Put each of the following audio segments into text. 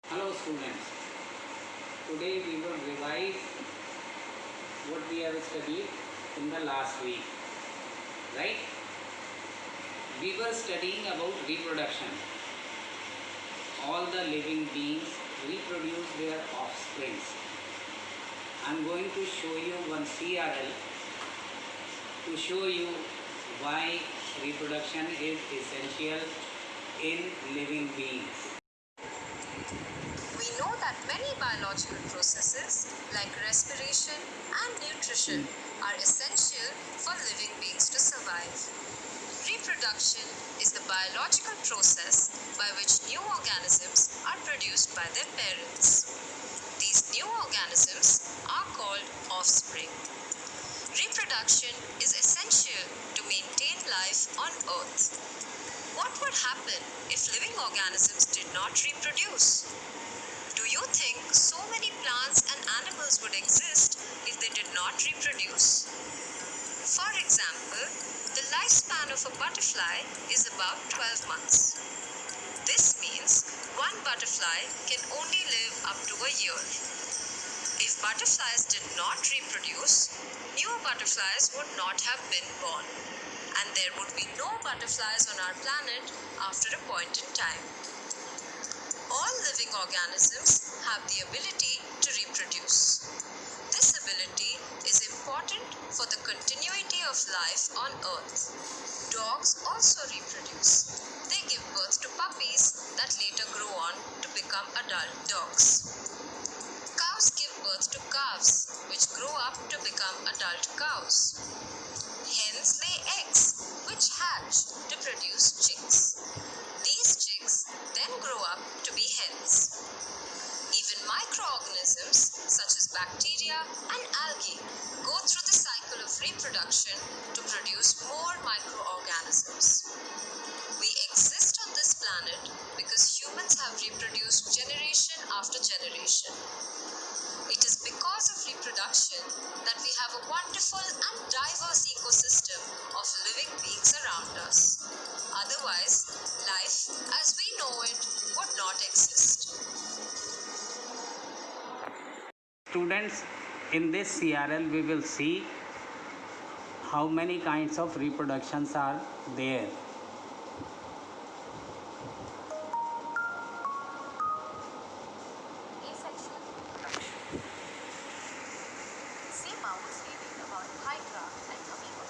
Hello students, today we will revise what we have studied in the last week, right? We were studying about reproduction. All the living beings reproduce their offsprings. I am going to show you one CRL to show you why reproduction is essential in living beings. We know that many biological processes like respiration and nutrition are essential for living beings to survive. Reproduction is the biological process by which new organisms are produced by their parents. These new organisms are called offspring. Reproduction is essential to maintain life on Earth. What would happen if living organisms did not reproduce? Do you think so many plants and animals would exist if they did not reproduce? For example, the lifespan of a butterfly is about 12 months. This means one butterfly can only live up to a year. If butterflies did not reproduce, new butterflies would not have been born, and there would be no butterflies on our planet after a point in time. All living organisms have the ability to reproduce. This ability is important for the continuity of life on Earth. Dogs also reproduce. They give birth to puppies that later grow on to become adult dogs. Cows give birth to calves, which grow up to become adult cows. Hens lay eggs, which hatch to produce chicks. These chicks then grow up to be hens. Even microorganisms such as bacteria and algae go through the cycle of reproduction to produce more microorganisms. We exist on this planet because humans have reproduced generation after generation. It is because of reproduction that we have a wonderful and diverse ecosystem of living beings around us. Otherwise, life as we know it would not exist. Students, in this CRL we will see how many kinds of reproductions are there. Asexual reproduction. Seema was reading about Hydra and Amoeba.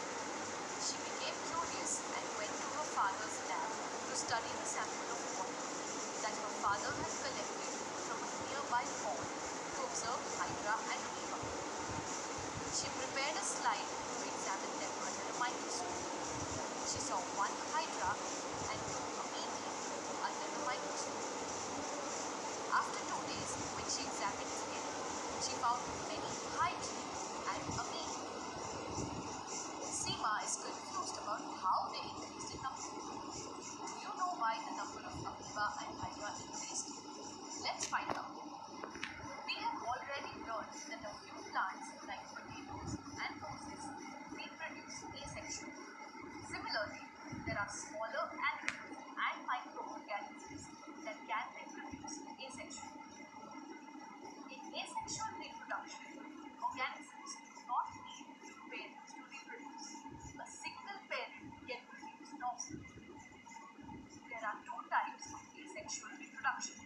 She became curious and went to her father's lab to study the sample of water that her father had collected from a nearby pond to observe Hydra and Amoeba. She prepared a slide to examine them under a microscope. She saw one Hydra and two amoebae under the microscope. After 2 days, when she examined again, she found many Hydrae and amoebae. Seema is confused about how they increased in number. Do you know why the number of amoeba and Hydra increased? Let's find out. We have already learned that a few plants like potatoes and roses reproduce asexually. Similarly, there are smaller animals and microorganisms that can reproduce asexually. In asexual reproduction, organisms do not need two parents to reproduce. A single parent can produce an offspring. There are two types of asexual reproduction: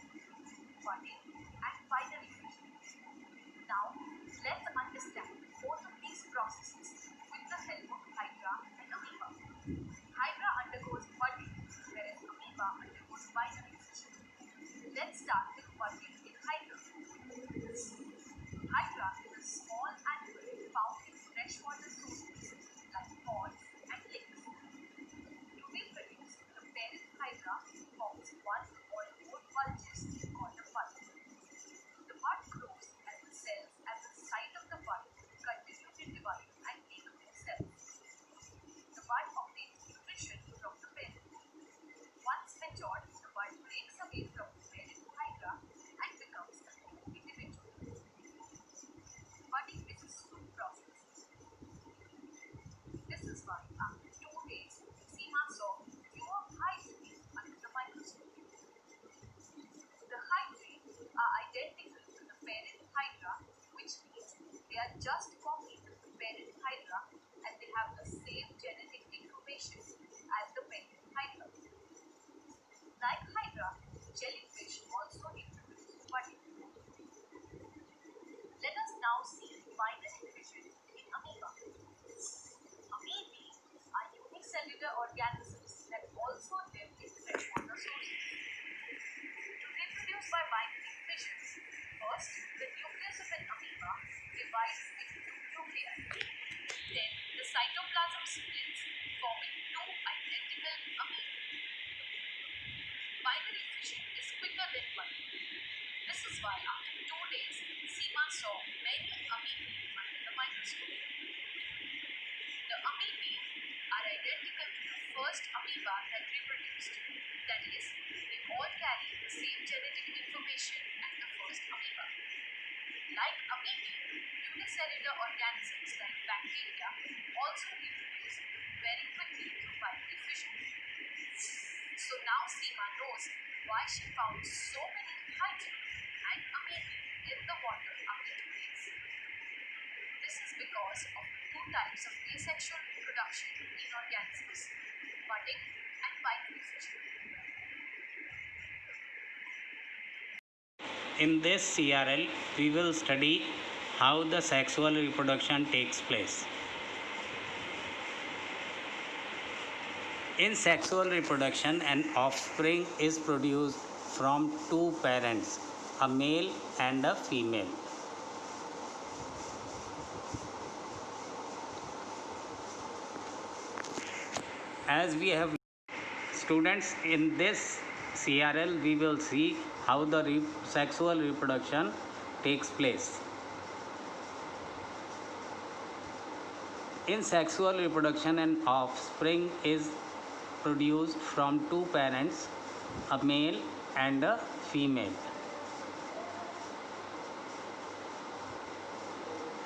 budding and binary fission. Now, let's understand both of these processes with the help of Hydra and Amoeba. Hydra undergoes budding, whereas Amoeba undergoes binary fission. Let's start with budding in Hydra. Hydra is a small animal found in freshwater sources like ponds and lakes. To reproduce, the parent Hydra forms one or more bulges called a bud. The bud grows as the cells at the site of the bud continue to divide and make more cells. The bud obtains nutrition from the parent. Once matured, the bud They are just copies of the parent hydra and they have the same genetic information as the parent hydra. Like hydra, jellyfish also reproduce budding. Let us now see binary fission in amoeba. Amoebae are unicellular organisms that also live in freshwater sources. To reproduce by binary fission, first the nucleus of an amoeba divides into two nuclei. Then the cytoplasm splits, forming two identical amoebae. Binary fission is quicker than one. This is why after 2 days, Seema saw many amoebae under the microscope. The amoebae are identical to the first amoeba that reproduced. That is, they all carry the same genetic information as the first amoeba. Like amoebae, unicellular organisms like bacteria also reproduce very quickly through binary fission. So now Seema knows why she found so many hydra and amoebae in the water after 2 days. This is because of the two types of asexual reproduction in organisms, budding and binary fission. In this CRL, we will study how the sexual reproduction takes place. In sexual reproduction, an offspring is produced from two parents, a male and a female. As we have students, in this CRL, we will see how the sexual reproduction takes place. In sexual reproduction, an offspring is produced from two parents, a male and a female.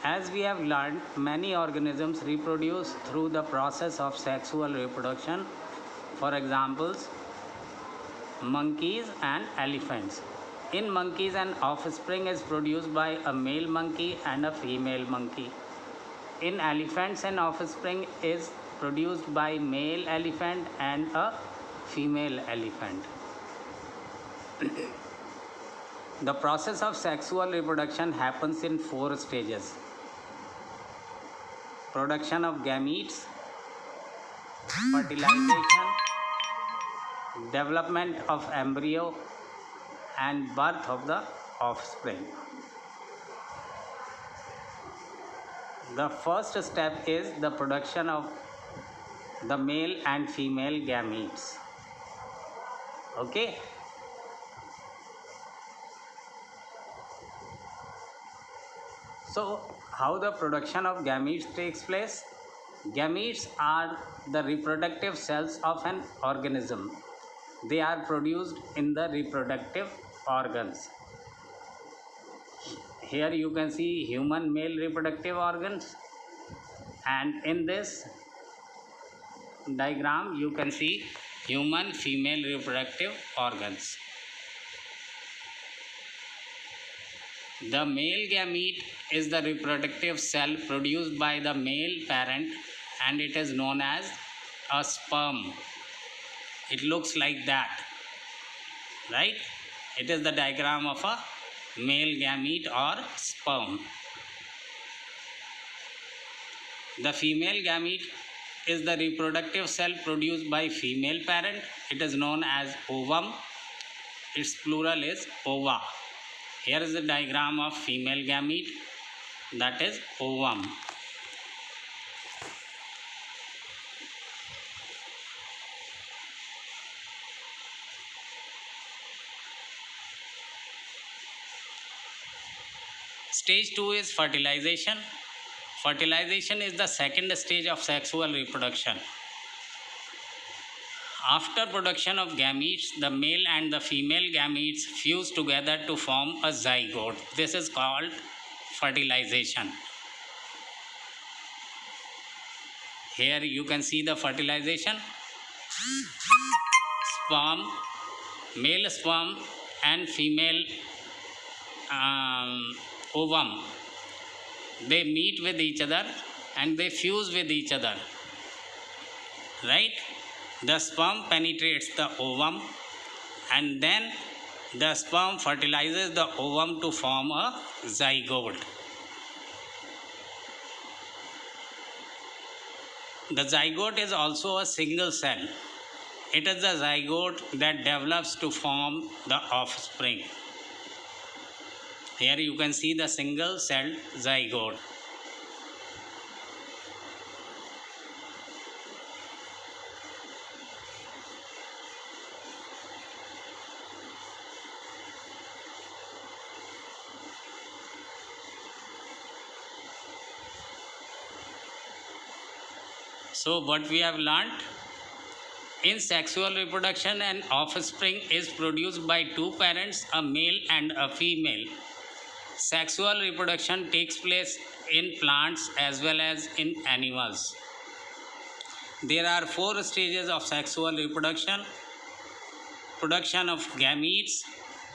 As we have learned, many organisms reproduce through the process of sexual reproduction. For examples, monkeys and elephants. In monkeys, an offspring is produced by a male monkey and a female monkey. In elephants, an offspring is produced by male elephant and a female elephant. The process of sexual reproduction happens in 4 stages. Production of gametes, fertilization, development of embryo, and birth of the offspring. The first step is the production of the male and female gametes. Okay? So, how the production of gametes takes place? Gametes are the reproductive cells of an organism. They are produced in the reproductive organs. Here you can see human male reproductive organs, and in this diagram you can see human female reproductive organs. The male gamete is the reproductive cell produced by the male parent, and it is known as a sperm. It looks like that, right? It is the diagram of a male gamete or sperm. The female gamete is the reproductive cell produced by female parent. It is known as ovum. Its plural is ova. Here is the diagram of female gamete, that is ovum. Stage 2 is fertilization. Fertilization is the second stage of sexual reproduction. After production of gametes, the male and the female gametes fuse together to form a zygote. This is called fertilization. Here you can see the fertilization. Sperm, male sperm and female ovum they meet with each other and they fuse with each other, right? The sperm penetrates the ovum, and then the sperm fertilizes the ovum to form a zygote. The zygote is also a single cell. It is the zygote that develops to form the offspring. Here you can see the single celled zygote. So what we have learnt, in sexual reproduction, an offspring is produced by two parents, a male and a female. Sexual reproduction takes place in plants as well as in animals. There are 4 stages of sexual reproduction: production of gametes,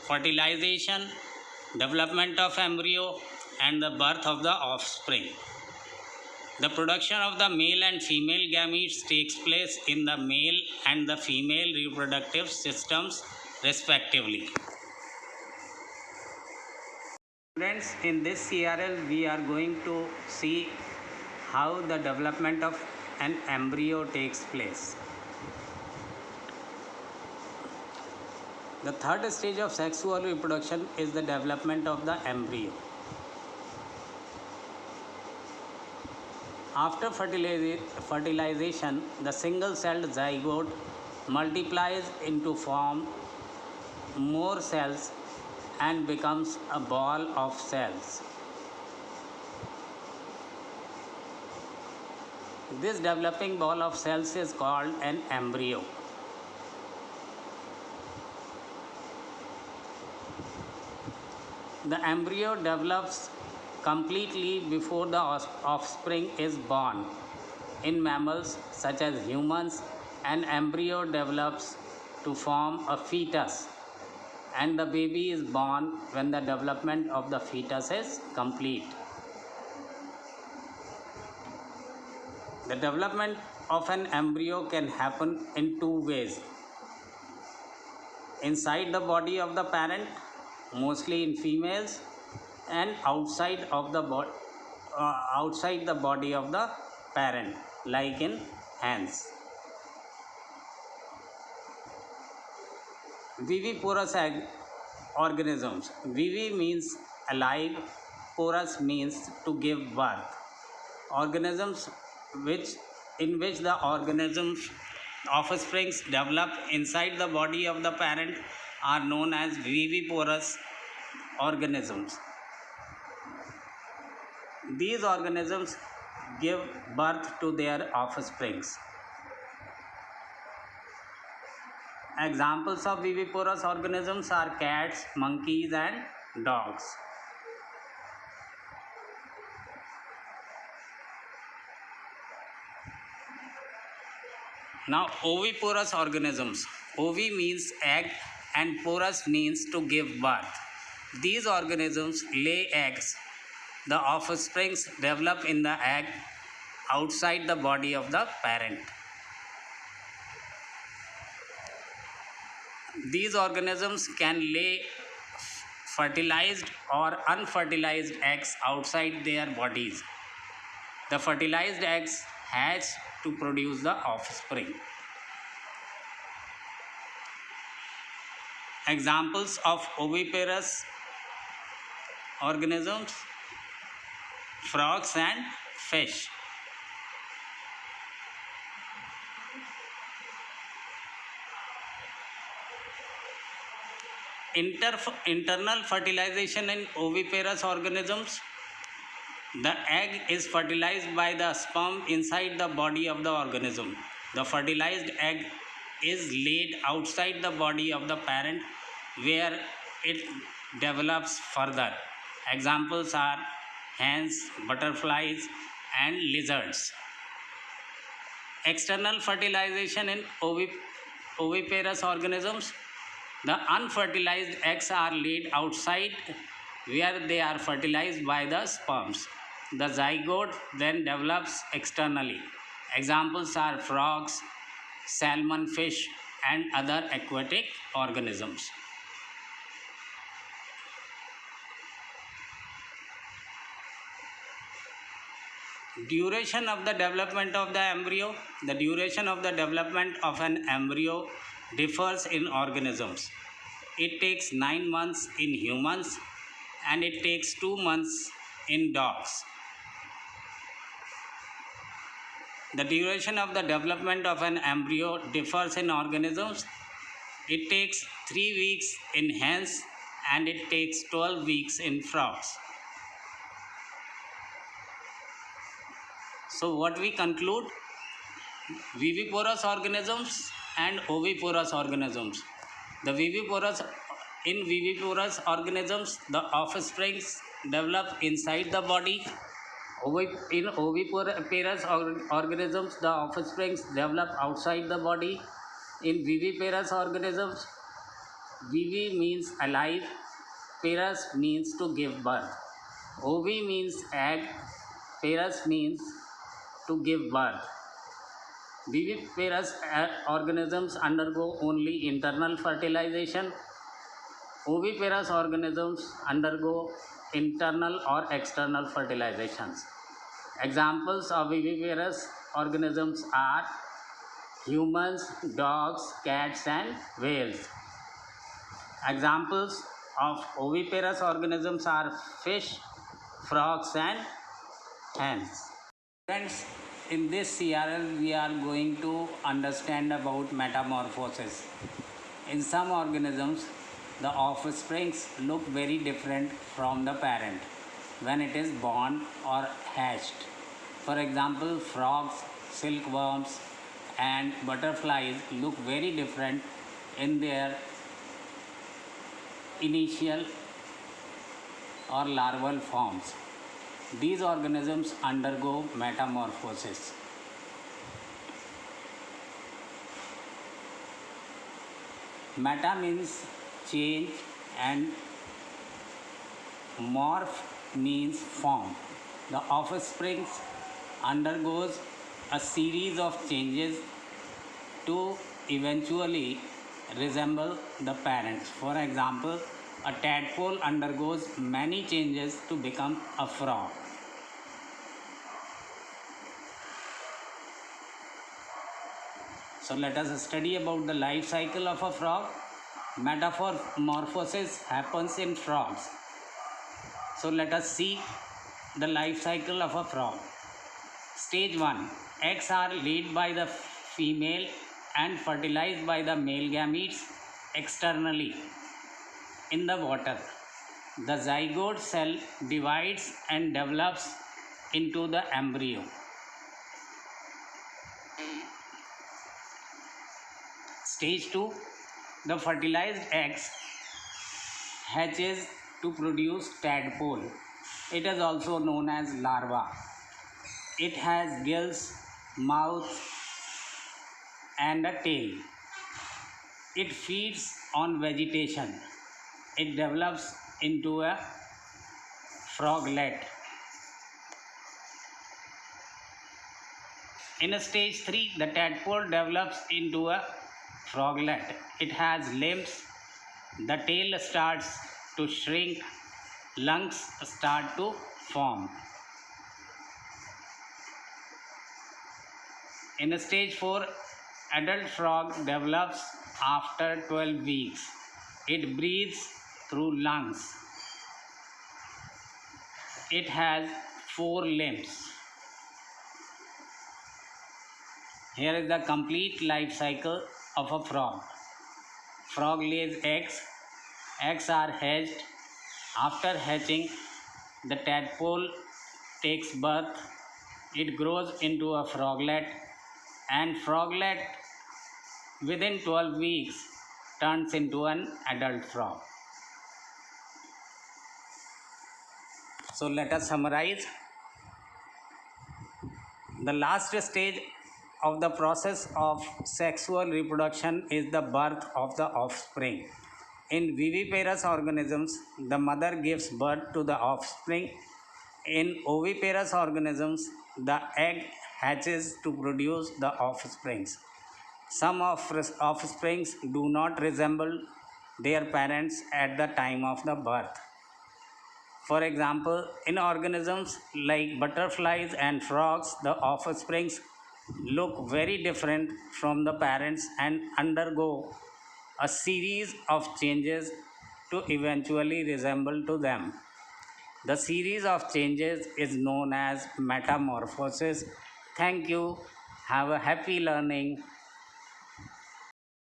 fertilization, development of embryo, and the birth of the offspring. The production of the male and female gametes takes place in the male and the female reproductive systems respectively. Students, in this CRL we are going to see how the development of an embryo takes place. The third stage of sexual reproduction is the development of the embryo. After fertilization, the single-celled zygote multiplies into form more cells and becomes a ball of cells. This developing ball of cells is called an embryo. The embryo develops completely before the offspring is born. In mammals such as humans, an embryo develops to form a fetus, and the baby is born when the development of the fetus is complete. The development of an embryo can happen in 2 ways: inside the body of the parent, mostly in females, and outside the body of the parent, like in hens. Viviporous organisms. Vivi means alive, porous means to give birth. Organisms in which the organisms offsprings develop inside the body of the parent are known as viviporous organisms. These organisms give birth to their offsprings. Examples of viviporous organisms are cats, monkeys, and dogs. Now, oviporous organisms. Ovi means egg and porous means to give birth. These organisms lay eggs. The offsprings develop in the egg outside the body of the parent. These organisms can lay fertilized or unfertilized eggs outside their bodies. The fertilized eggs hatch to produce the offspring. Examples of oviparous organisms: frogs and fish. Internal fertilization in oviparous organisms. The egg is fertilized by the sperm inside the body of the organism. The fertilized egg is laid outside the body of the parent where it develops further. Examples are hens, butterflies, and lizards. External fertilization in oviparous organisms. The unfertilized eggs are laid outside where they are fertilized by the sperms. The zygote then develops externally. Examples are frogs, salmon fish, and other aquatic organisms. Duration of the development of the embryo. The duration of the development of an embryo differs in organisms. It takes 9 months in humans and it takes 2 months in dogs. The duration of the development of an embryo differs in organisms. It takes 3 weeks in hens and it takes 12 weeks in frogs. So what we conclude? Viviparous organisms and oviparous organisms. The viviparous organisms, the offsprings develop inside the body. In oviparous organisms, the offsprings develop outside the body. In viviparous organisms, vivi means alive, parous means to give birth. Ovi means egg, parous means to give birth. Viviparous organisms undergo only internal fertilization. Oviparous organisms undergo internal or external fertilizations. Examples of viviparous organisms are humans, dogs, cats, and whales. Examples of oviparous organisms are fish, frogs, and hens. Friends, in this CRL we are going to understand about metamorphosis. In some organisms, the offsprings look very different from the parent when it is born or hatched. For example, frogs, silkworms, and butterflies look very different in their initial or larval forms. These organisms undergo metamorphosis. Meta means change and morph means form. The offspring undergoes a series of changes to eventually resemble the parents. For example, a tadpole undergoes many changes to become a frog. So let us study about the life cycle of a frog. Metamorphosis happens in frogs. So let us see the life cycle of a frog. Stage 1. Eggs are laid by the female and fertilized by the male gametes externally in the water. The zygote cell divides and develops into the embryo. Stage 2. The fertilized eggs hatches to produce tadpole. It is also known as larva. It has gills, mouth, and a tail. It feeds on vegetation. It develops into a froglet. In stage 3, the tadpole develops into a froglet. It has limbs. The tail starts to shrink. Lungs start to form. In stage 4, adult frog develops after 12 weeks. It breathes through lungs. It has 4 limbs. Here is the complete life cycle of a frog. Frog lays eggs. Eggs are hatched. After hatching, the tadpole takes birth. It grows into a froglet, and froglet within 12 weeks turns into an adult frog. So let us summarize. The last stage of the process of sexual reproduction is the birth of the offspring. In viviparous organisms, the mother gives birth to the offspring In oviparous organisms, the egg hatches to produce the offsprings. Some offsprings do not resemble their parents at the time of the birth. For example, in organisms like butterflies and frogs, the offsprings look very different from the parents and undergo a series of changes to eventually resemble to them. The series of changes is known as metamorphosis. Thank you. Have a happy learning.